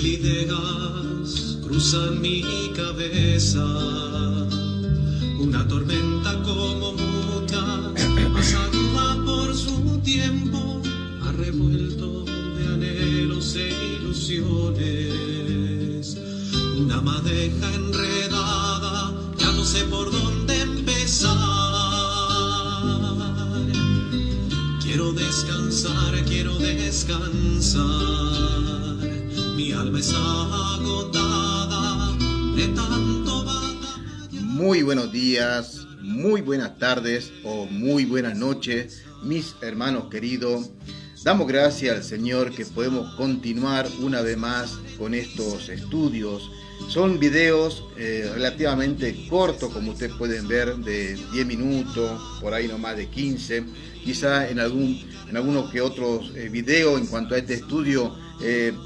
ideas cruzan mi cabeza, una tormenta como muchas, aguda por su tiempo, ha revuelto de anhelos e ilusiones, una madeja enredada, ya no sé por dónde empezar. Quiero descansar, mi alma está agotada de tanto batallar. Muy buenos días, muy buenas tardes o muy buenas noches, mis hermanos queridos. Damos gracias al Señor que podemos continuar una vez más con estos estudios. Son videos relativamente cortos, como ustedes pueden ver, de 10 minutos, por ahí no más de 15. Quizá en algunos que otros videos en cuanto a este estudio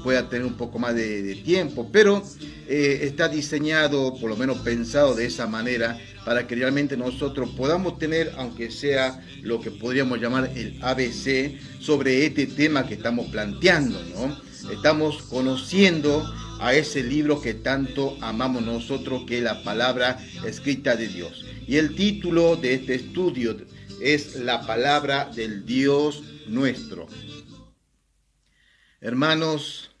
pueda tener un poco más de tiempo, pero está diseñado, por lo menos pensado de esa manera, para que realmente nosotros podamos tener, aunque sea lo que podríamos llamar el ABC, sobre este tema que estamos planteando, ¿no? Estamos conociendo a ese libro que tanto amamos nosotros, que es la palabra escrita de Dios. Y el título de este estudio es La palabra del Dios nuestro. Hermanos,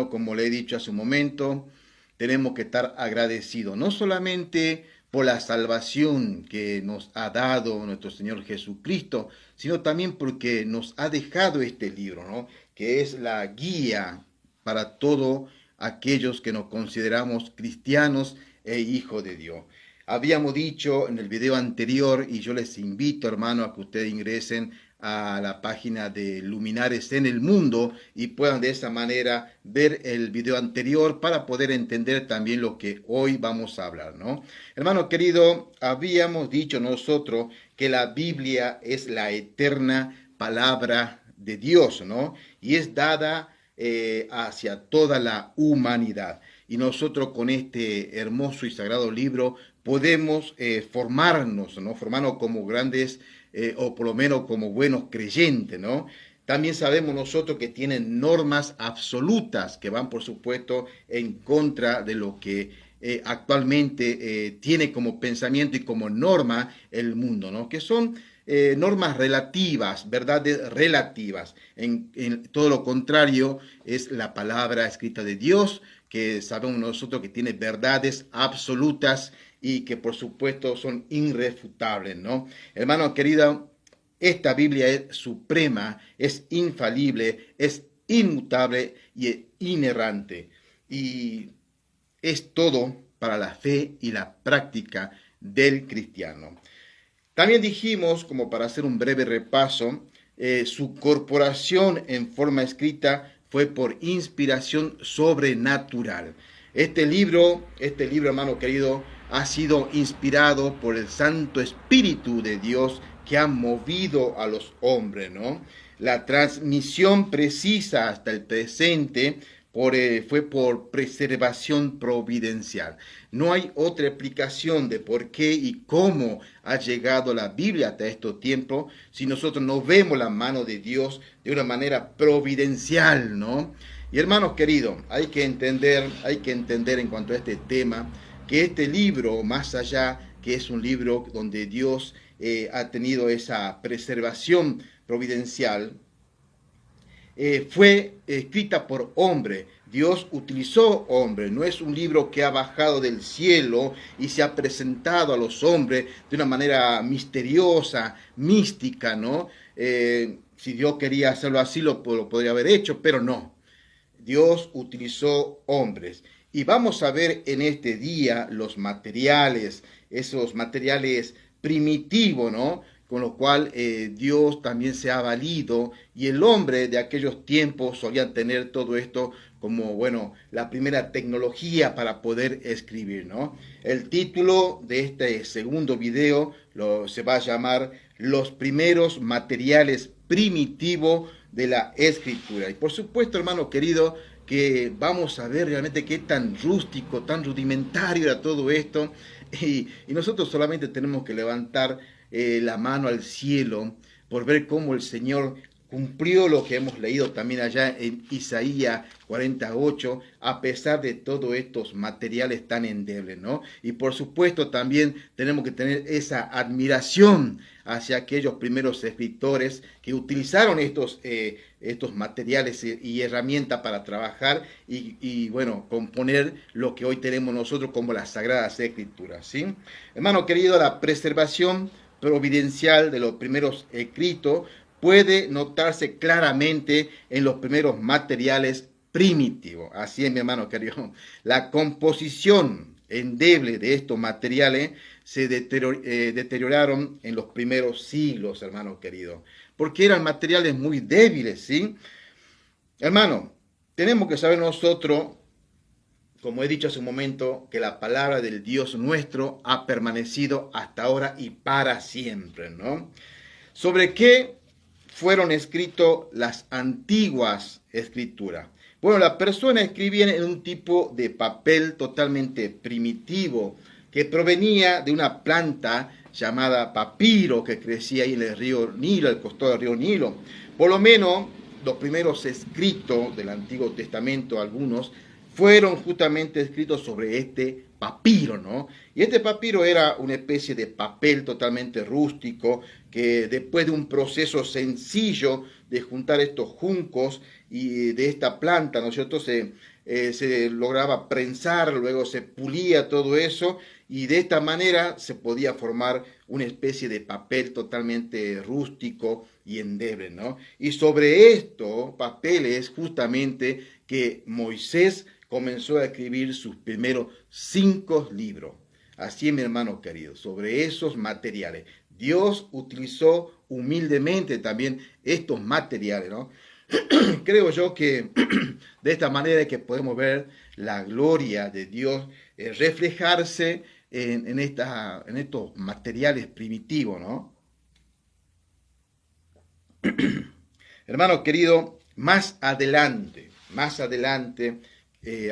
como le he dicho hace un momento, tenemos que estar agradecidos, no solamente por la salvación que nos ha dado nuestro Señor Jesucristo, sino también porque nos ha dejado este libro, ¿no? Que es la guía para todos aquellos que nos consideramos cristianos e hijos de Dios. Habíamos dicho en el video anterior, y yo les invito, hermano, a que ustedes ingresen a la página de Luminares en el Mundo y puedan de esa manera ver el video anterior para poder entender también lo que hoy vamos a hablar, ¿no? Hermano querido, habíamos dicho nosotros que la Biblia es la eterna palabra de Dios, ¿no? Y es dada hacia toda la humanidad. Y nosotros con este hermoso y sagrado libro podemos formarnos, ¿no? Formarnos como grandes o por lo menos como buenos creyentes, ¿no? También sabemos nosotros que tienen normas absolutas que van, por supuesto, en contra de lo que actualmente tiene como pensamiento y como norma el mundo, ¿no? Que son normas relativas, verdades relativas. En todo lo contrario es la palabra escrita de Dios, que sabemos nosotros que tiene verdades absolutas y que por supuesto son irrefutables, ¿no? Hermano querido, esta Biblia es suprema, es infalible, es inmutable y es inerrante. Y es todo para la fe y la práctica del cristiano. También dijimos, como para hacer un breve repaso, su corporación en forma escrita fue por inspiración sobrenatural. Este libro, hermano querido, ha sido inspirado por el Santo Espíritu de Dios que ha movido a los hombres, ¿no? La transmisión precisa hasta el presente fue por preservación providencial. No hay otra explicación de por qué y cómo ha llegado la Biblia hasta estos tiempos si nosotros no vemos la mano de Dios de una manera providencial, ¿no? Y hermanos queridos, hay que entender en cuanto a este tema que este libro, más allá que es un libro donde Dios ha tenido esa preservación providencial, fue escrita por hombre. Dios utilizó hombre. No es un libro que ha bajado del cielo y se ha presentado a los hombres de una manera misteriosa, mística, ¿no? Si Dios quería hacerlo así, lo podría haber hecho, pero no. Dios utilizó hombres. Y vamos a ver en este día los materiales, esos materiales primitivos, ¿no? Con lo cual Dios también se ha valido, y el hombre de aquellos tiempos solían tener todo esto como, bueno, la primera tecnología para poder escribir, ¿no? El título de este segundo video se va a llamar Los primeros materiales primitivos de la escritura. Y por supuesto, hermano querido, que vamos a ver realmente qué tan rústico, tan rudimentario era todo esto, y nosotros solamente tenemos que levantar la mano al cielo por ver cómo el Señor cumplió lo que hemos leído también allá en Isaías 48, a pesar de todos estos materiales tan endebles, ¿no? Y por supuesto también tenemos que tener esa admiración hacia aquellos primeros escritores que utilizaron estos materiales y herramientas para trabajar y, bueno, componer lo que hoy tenemos nosotros como las Sagradas Escrituras, ¿sí? Hermano querido, la preservación providencial de los primeros escritos puede notarse claramente en los primeros materiales primitivos. Así es, mi hermano querido. La composición endeble de estos materiales se deterioraron en los primeros siglos, hermano querido, porque eran materiales muy débiles, ¿sí? Hermano, tenemos que saber nosotros, como he dicho hace un momento, que la palabra del Dios nuestro ha permanecido hasta ahora y para siempre, ¿no? ¿Sobre qué fueron escritas las antiguas escrituras? Bueno, las personas escribían en un tipo de papel totalmente primitivo que provenía de una planta llamada papiro que crecía ahí en el río Nilo, al costado del río Nilo. Por lo menos los primeros escritos del Antiguo Testamento, algunos, fueron justamente escritos sobre este papiro, ¿no? Y este papiro era una especie de papel totalmente rústico que después de un proceso sencillo de juntar estos juncos y de esta planta, ¿no es cierto?, se lograba prensar, luego se pulía todo eso y de esta manera se podía formar una especie de papel totalmente rústico y endeble, ¿no? Y sobre estos papeles justamente que Moisés comenzó a escribir sus primeros 5 libros. Así es, mi hermano querido, sobre esos materiales. Dios utilizó humildemente también estos materiales, ¿no? Creo yo que de esta manera es que podemos ver la gloria de Dios reflejarse en estos materiales primitivos, ¿no? Hermano querido, más adelante,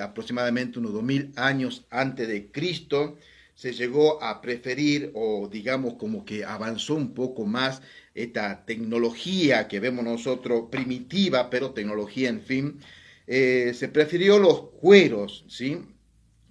aproximadamente unos 2000 años antes de Cristo, se llegó a preferir, o digamos como que avanzó un poco más esta tecnología que vemos nosotros, primitiva, pero tecnología, en fin, se prefirió los cueros, ¿sí?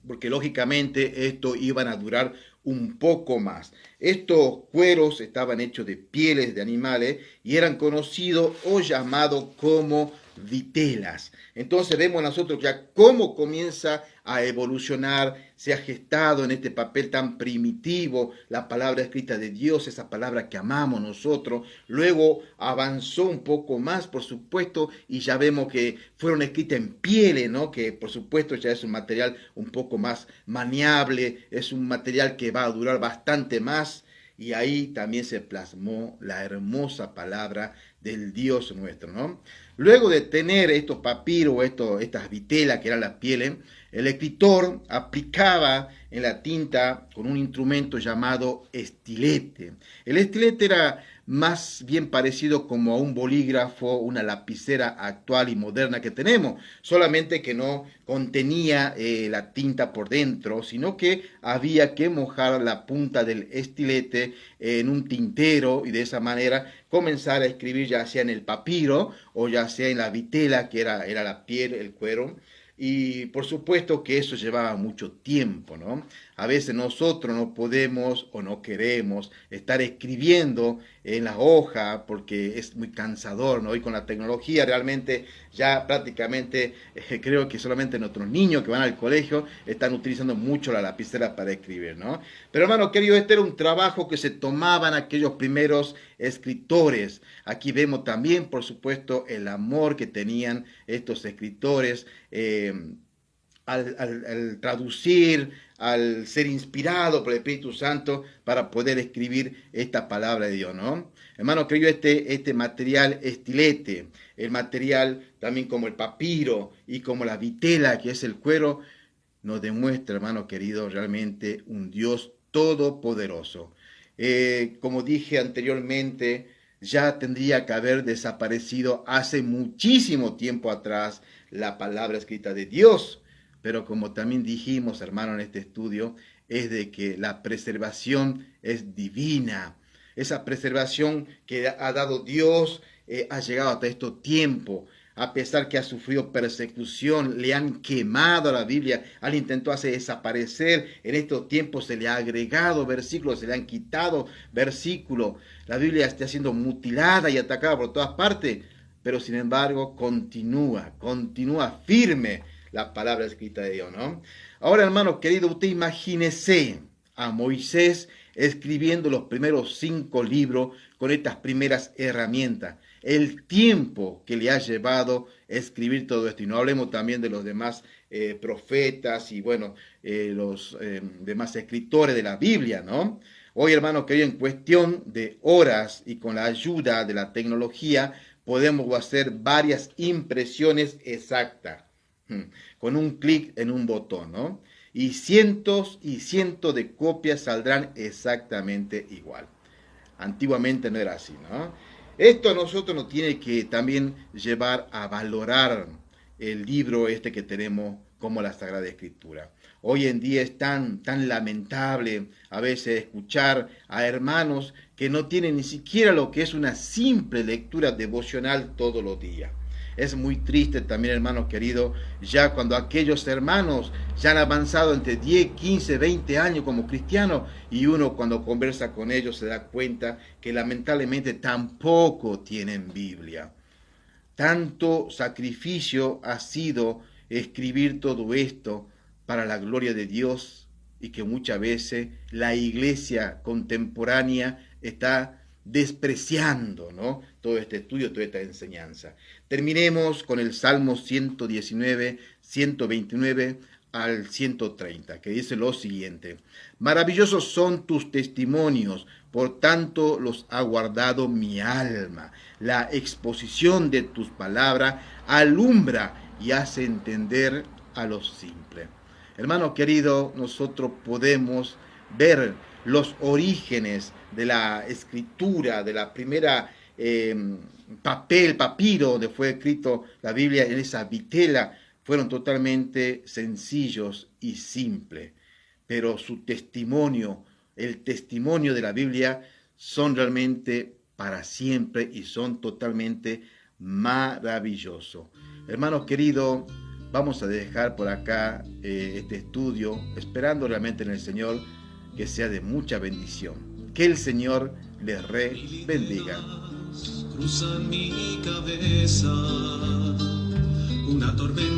Porque lógicamente estos iban a durar un poco más. Estos cueros estaban hechos de pieles de animales y eran conocidos o llamados como vitelas. Entonces vemos nosotros ya cómo comienza a evolucionar, se ha gestado en este papel tan primitivo la palabra escrita de Dios, esa palabra que amamos nosotros. Luego avanzó un poco más, por supuesto, y ya vemos que fueron escritas en pieles, ¿no? Que por supuesto ya es un material un poco más maniable, es un material que va a durar bastante más. Y ahí también se plasmó la hermosa palabra del Dios nuestro, ¿no? Luego de tener estos papiros, estas vitelas que eran las pieles, el escritor aplicaba en la tinta con un instrumento llamado estilete. El estilete era más bien parecido como a un bolígrafo, una lapicera actual y moderna que tenemos, solamente que no contenía la tinta por dentro, sino que había que mojar la punta del estilete en un tintero y de esa manera comenzar a escribir ya sea en el papiro o ya sea en la vitela, que era la piel, el cuero. Y por supuesto que eso llevaba mucho tiempo, ¿no? A veces nosotros no podemos o no queremos estar escribiendo en la hoja porque es muy cansador, ¿no? Y con la tecnología realmente ya prácticamente creo que solamente nuestros niños que van al colegio están utilizando mucho la lapicera para escribir, ¿no? Pero hermano querido, este era un trabajo que se tomaban aquellos primeros escritores. Aquí vemos también, por supuesto, el amor que tenían estos escritores al traducir, al ser inspirado por el Espíritu Santo para poder escribir esta palabra de Dios, ¿no? Hermano querido, este material estilete, el material también como el papiro y como la vitela, que es el cuero, nos demuestra, hermano querido, realmente un Dios todopoderoso. Como dije anteriormente, ya tendría que haber desaparecido hace muchísimo tiempo atrás la palabra escrita de Dios. Pero como también dijimos, hermano, en este estudio, es de que la preservación es divina. Esa preservación que ha dado Dios ha llegado hasta este tiempo, a pesar que ha sufrido persecución, le han quemado la Biblia, han intentado hacer desaparecer, en estos tiempos se le ha agregado versículos, se le han quitado versículos, la Biblia está siendo mutilada y atacada por todas partes, pero sin embargo continúa firme la palabra escrita de Dios, ¿no? Ahora, hermano querido, usted imagínese a Moisés escribiendo los primeros 5 libros con estas primeras herramientas. El tiempo que le ha llevado escribir todo esto. Y no hablemos también de los demás profetas y, bueno, los demás escritores de la Biblia, ¿no? Hoy, hermano querido, en cuestión de horas y con la ayuda de la tecnología, podemos hacer varias impresiones exactas, con un clic en un botón, ¿no? Y cientos de copias saldrán exactamente igual. Antiguamente no era así, ¿no? Esto a nosotros nos tiene que también llevar a valorar el libro este que tenemos como la Sagrada Escritura. Hoy en día es tan lamentable a veces escuchar a hermanos que no tienen ni siquiera lo que es una simple lectura devocional todos los días. Es muy triste también, hermanos queridos, ya cuando aquellos hermanos ya han avanzado entre 10, 15, 20 años como cristianos y uno cuando conversa con ellos se da cuenta que lamentablemente tampoco tienen Biblia. Tanto sacrificio ha sido escribir todo esto para la gloria de Dios y que muchas veces la iglesia contemporánea está despreciando, ¿no? Todo este estudio, toda esta enseñanza. Terminemos con el Salmo 119, 129 al 130, que dice lo siguiente: maravillosos son tus testimonios, por tanto los ha guardado mi alma. La exposición de tus palabras alumbra y hace entender a los simples. Hermano querido, nosotros podemos ver los orígenes de la escritura, de la primera papiro donde fue escrito la Biblia, en esa vitela, fueron totalmente sencillos y simples, pero su testimonio, el testimonio de la Biblia, son realmente para siempre y son totalmente maravillosos. Hermanos queridos, vamos a dejar por acá este estudio, esperando realmente en el Señor que sea de mucha bendición. Que el Señor les bendiga. Cruzan mi cabeza una tormenta.